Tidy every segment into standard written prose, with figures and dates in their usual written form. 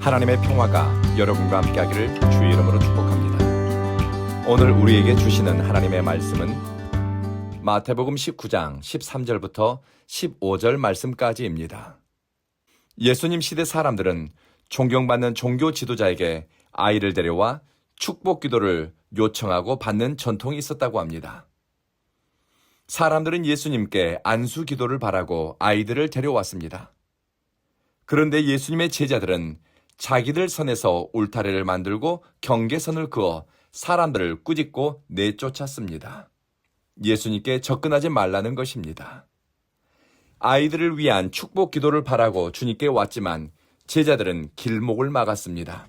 하나님의 평화가 여러분과 함께하기를 주의 이름으로 축복합니다. 오늘 우리에게 주시는 하나님의 말씀은 마태복음 19장 13절부터 15절 말씀까지입니다. 예수님 시대 사람들은 존경받는 종교 지도자에게 아이를 데려와 축복 기도를 요청하고 받는 전통이 있었다고 합니다. 사람들은 예수님께 안수 기도를 바라고 아이들을 데려왔습니다. 그런데 예수님의 제자들은 자기들 선에서 울타리를 만들고 경계선을 그어 사람들을 꾸짖고 내쫓았습니다. 예수님께 접근하지 말라는 것입니다. 아이들을 위한 축복 기도를 바라고 주님께 왔지만 제자들은 길목을 막았습니다.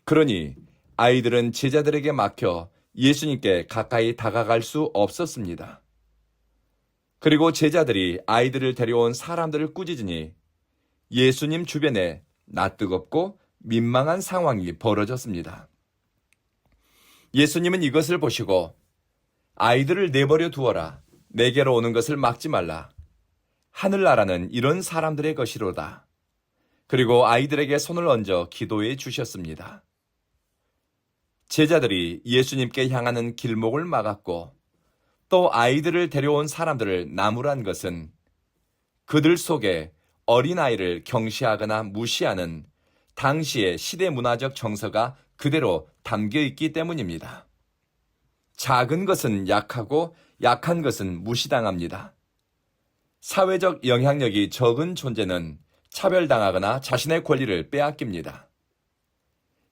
그러니 아이들은 제자들에게 막혀 예수님께 가까이 다가갈 수 없었습니다. 그리고 제자들이 아이들을 데려온 사람들을 꾸짖으니 예수님 주변에 낯뜨겁고 민망한 상황이 벌어졌습니다. 예수님은 이것을 보시고 아이들을 내버려 두어라. 내게로 오는 것을 막지 말라. 하늘나라는 이런 사람들의 것이로다. 그리고 아이들에게 손을 얹어 기도해 주셨습니다. 제자들이 예수님께 향하는 길목을 막았고 또 아이들을 데려온 사람들을 나무란 것은 그들 속에 어린아이를 경시하거나 무시하는 당시의 시대 문화적 정서가 그대로 담겨 있기 때문입니다. 작은 것은 약하고 약한 것은 무시당합니다. 사회적 영향력이 적은 존재는 차별당하거나 자신의 권리를 빼앗깁니다.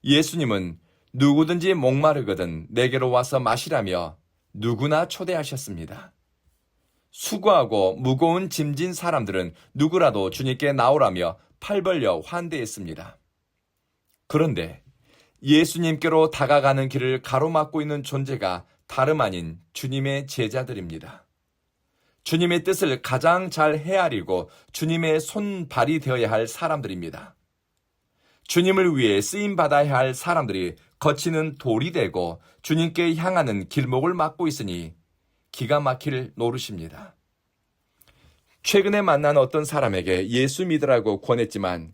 예수님은 누구든지 목마르거든 내게로 와서 마시라며 누구나 초대하셨습니다. 수고하고 무거운 짐진 사람들은 누구라도 주님께 나오라며 팔 벌려 환대했습니다. 그런데 예수님께로 다가가는 길을 가로막고 있는 존재가 다름 아닌 주님의 제자들입니다. 주님의 뜻을 가장 잘 헤아리고 주님의 손발이 되어야 할 사람들입니다. 주님을 위해 쓰임받아야 할 사람들이 거치는 돌이 되고 주님께 향하는 길목을 막고 있으니 기가 막힐 노릇입니다. 최근에 만난 어떤 사람에게 예수 믿으라고 권했지만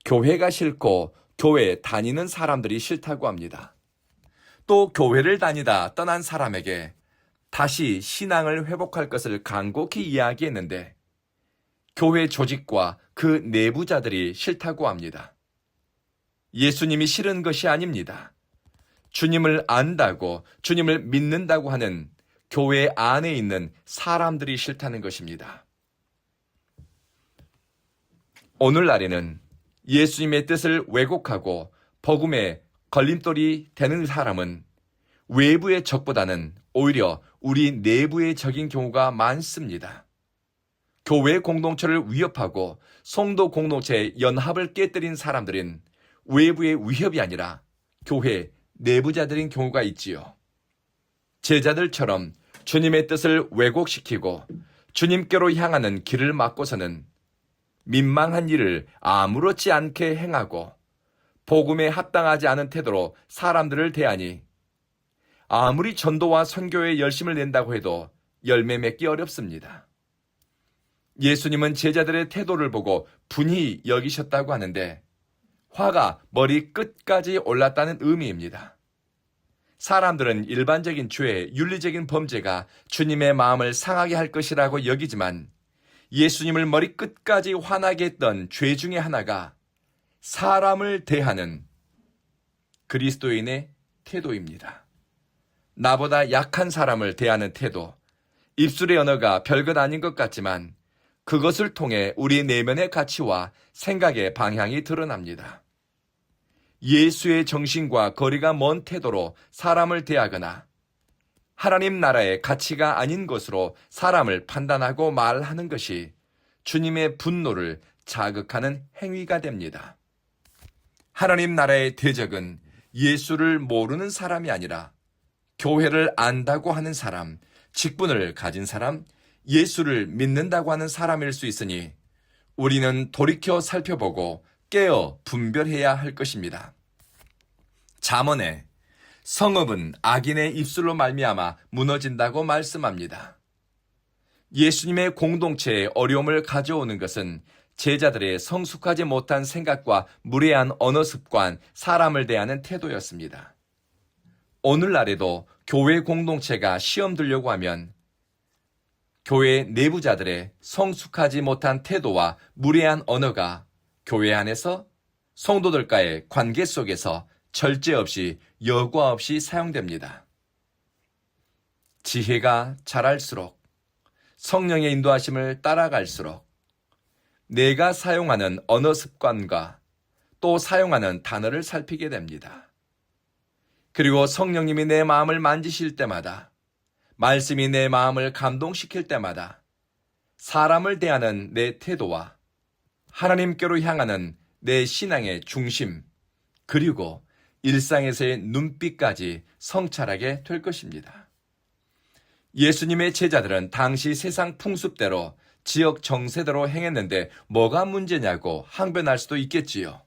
교회가 싫고 교회 다니는 사람들이 싫다고 합니다. 또 교회를 다니다 떠난 사람에게 다시 신앙을 회복할 것을 간곡히 이야기했는데 교회 조직과 그 내부자들이 싫다고 합니다. 예수님이 싫은 것이 아닙니다. 주님을 안다고 주님을 믿는다고 하는 교회 안에 있는 사람들이 싫다는 것입니다. 오늘날에는 예수님의 뜻을 왜곡하고 복음의 걸림돌이 되는 사람은 외부의 적보다는 오히려 우리 내부의 적인 경우가 많습니다. 교회 공동체를 위협하고 성도 공동체의 연합을 깨뜨린 사람들은 외부의 위협이 아니라 교회 내부자들인 경우가 있지요. 제자들처럼 주님의 뜻을 왜곡시키고 주님께로 향하는 길을 막고서는 민망한 일을 아무렇지 않게 행하고 복음에 합당하지 않은 태도로 사람들을 대하니 아무리 전도와 선교에 열심을 낸다고 해도 열매 맺기 어렵습니다. 예수님은 제자들의 태도를 보고 분히 여기셨다고 하는데 화가 머리 끝까지 올랐다는 의미입니다. 사람들은 일반적인 죄, 윤리적인 범죄가 주님의 마음을 상하게 할 것이라고 여기지만 예수님을 머리 끝까지 화나게 했던 죄 중에 하나가 사람을 대하는 그리스도인의 태도입니다. 나보다 약한 사람을 대하는 태도, 입술의 언어가 별것 아닌 것 같지만 그것을 통해 우리 내면의 가치와 생각의 방향이 드러납니다. 예수의 정신과 거리가 먼 태도로 사람을 대하거나 하나님 나라의 가치가 아닌 것으로 사람을 판단하고 말하는 것이 주님의 분노를 자극하는 행위가 됩니다. 하나님 나라의 대적은 예수를 모르는 사람이 아니라 교회를 안다고 하는 사람, 직분을 가진 사람, 예수를 믿는다고 하는 사람일 수 있으니 우리는 돌이켜 살펴보고 깨어 분별해야 할 것입니다. 잠언에 성읍은 악인의 입술로 말미암아 무너진다고 말씀합니다. 예수님의 공동체에 어려움을 가져오는 것은 제자들의 성숙하지 못한 생각과 무례한 언어 습관, 사람을 대하는 태도였습니다. 오늘날에도 교회 공동체가 시험 들려고 하면 교회 내부자들의 성숙하지 못한 태도와 무례한 언어가 교회 안에서 성도들과의 관계 속에서 절제 없이 여과 없이 사용됩니다. 지혜가 자랄수록, 성령의 인도하심을 따라갈수록 내가 사용하는 언어 습관과 또 사용하는 단어를 살피게 됩니다. 그리고 성령님이 내 마음을 만지실 때마다, 말씀이 내 마음을 감동시킬 때마다 사람을 대하는 내 태도와 하나님께로 향하는 내 신앙의 중심, 그리고 일상에서의 눈빛까지 성찰하게 될 것입니다. 예수님의 제자들은 당시 세상 풍습대로 지역 정세대로 행했는데 뭐가 문제냐고 항변할 수도 있겠지요.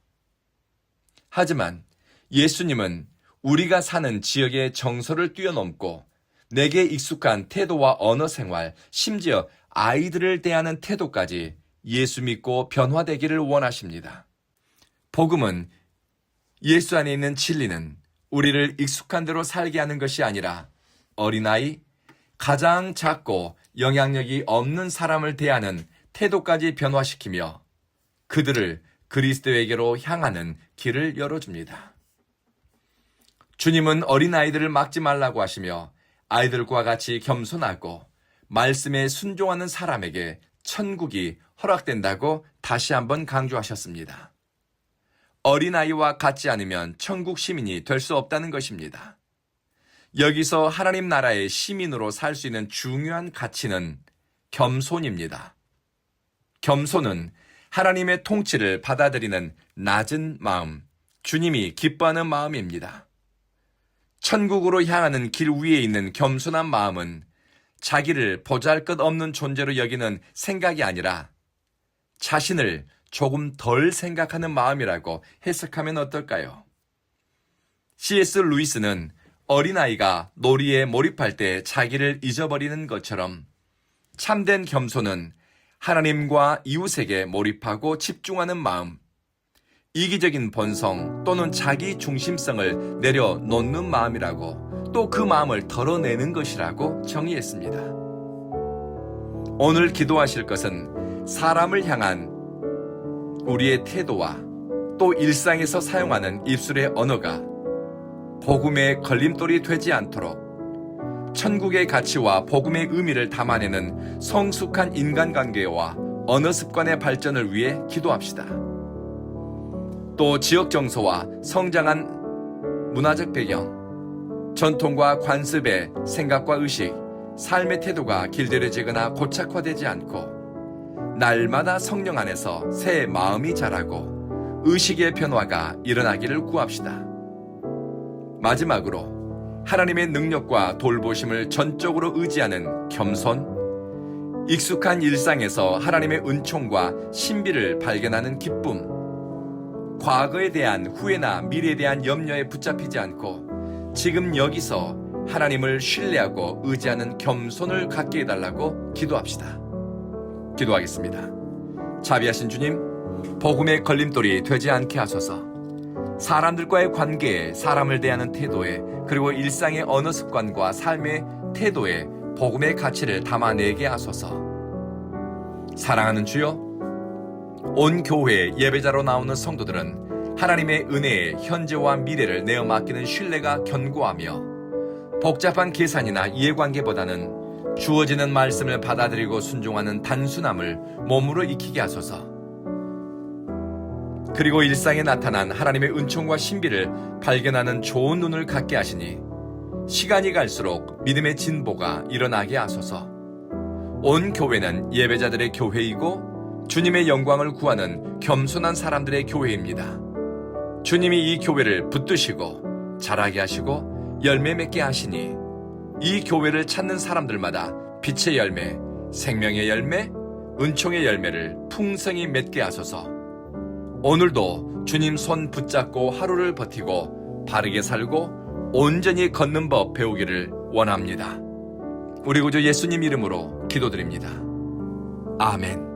하지만 예수님은 우리가 사는 지역의 정서를 뛰어넘고 내게 익숙한 태도와 언어 생활, 심지어 아이들을 대하는 태도까지 예수 믿고 변화되기를 원하십니다. 복음은 예수 안에 있는 진리는 우리를 익숙한 대로 살게 하는 것이 아니라 어린아이, 가장 작고 영향력이 없는 사람을 대하는 태도까지 변화시키며 그들을 그리스도에게로 향하는 길을 열어줍니다. 주님은 어린아이들을 막지 말라고 하시며 아이들과 같이 겸손하고 말씀에 순종하는 사람에게 천국이 허락된다고 다시 한번 강조하셨습니다. 어린아이와 같지 않으면 천국 시민이 될 수 없다는 것입니다. 여기서 하나님 나라의 시민으로 살 수 있는 중요한 가치는 겸손입니다. 겸손은 하나님의 통치를 받아들이는 낮은 마음, 주님이 기뻐하는 마음입니다. 천국으로 향하는 길 위에 있는 겸손한 마음은 자기를 보잘것없는 존재로 여기는 생각이 아니라 자신을 조금 덜 생각하는 마음이라고 해석하면 어떨까요? C.S. 루이스는 어린아이가 놀이에 몰입할 때 자기를 잊어버리는 것처럼 참된 겸손은 하나님과 이웃에게 몰입하고 집중하는 마음, 이기적인 본성 또는 자기 중심성을 내려놓는 마음이라고, 또 그 마음을 덜어내는 것이라고 정의했습니다. 오늘 기도하실 것은 사람을 향한 우리의 태도와 또 일상에서 사용하는 입술의 언어가 복음의 걸림돌이 되지 않도록 천국의 가치와 복음의 의미를 담아내는 성숙한 인간관계와 언어 습관의 발전을 위해 기도합시다. 또 지역 정서와 성장한 문화적 배경, 전통과 관습의 생각과 의식, 삶의 태도가 길들여지거나 고착화되지 않고 날마다 성령 안에서 새 마음이 자라고 의식의 변화가 일어나기를 구합시다. 마지막으로 하나님의 능력과 돌보심을 전적으로 의지하는 겸손, 익숙한 일상에서 하나님의 은총과 신비를 발견하는 기쁨, 과거에 대한 후회나 미래에 대한 염려에 붙잡히지 않고 지금 여기서 하나님을 신뢰하고 의지하는 겸손을 갖게 해달라고 기도합시다. 기도하겠습니다. 자비하신 주님, 복음의 걸림돌이 되지 않게 하소서. 사람들과의 관계에, 사람을 대하는 태도에, 그리고 일상의 언어 습관과 삶의 태도에 복음의 가치를 담아내게 하소서. 사랑하는 주여, 온 교회 예배자로 나오는 성도들은 하나님의 은혜에 현재와 미래를 내어 맡기는 신뢰가 견고하며 복잡한 계산이나 이해관계보다는 주어지는 말씀을 받아들이고 순종하는 단순함을 몸으로 익히게 하소서. 그리고 일상에 나타난 하나님의 은총과 신비를 발견하는 좋은 눈을 갖게 하시니 시간이 갈수록 믿음의 진보가 일어나게 하소서. 온 교회는 예배자들의 교회이고 주님의 영광을 구하는 겸손한 사람들의 교회입니다. 주님이 이 교회를 붙드시고 자라게 하시고 열매 맺게 하시니 이 교회를 찾는 사람들마다 빛의 열매, 생명의 열매, 은총의 열매를 풍성히 맺게 하소서. 오늘도 주님 손 붙잡고 하루를 버티고 바르게 살고 온전히 걷는 법 배우기를 원합니다. 우리 구주 예수님 이름으로 기도드립니다. 아멘.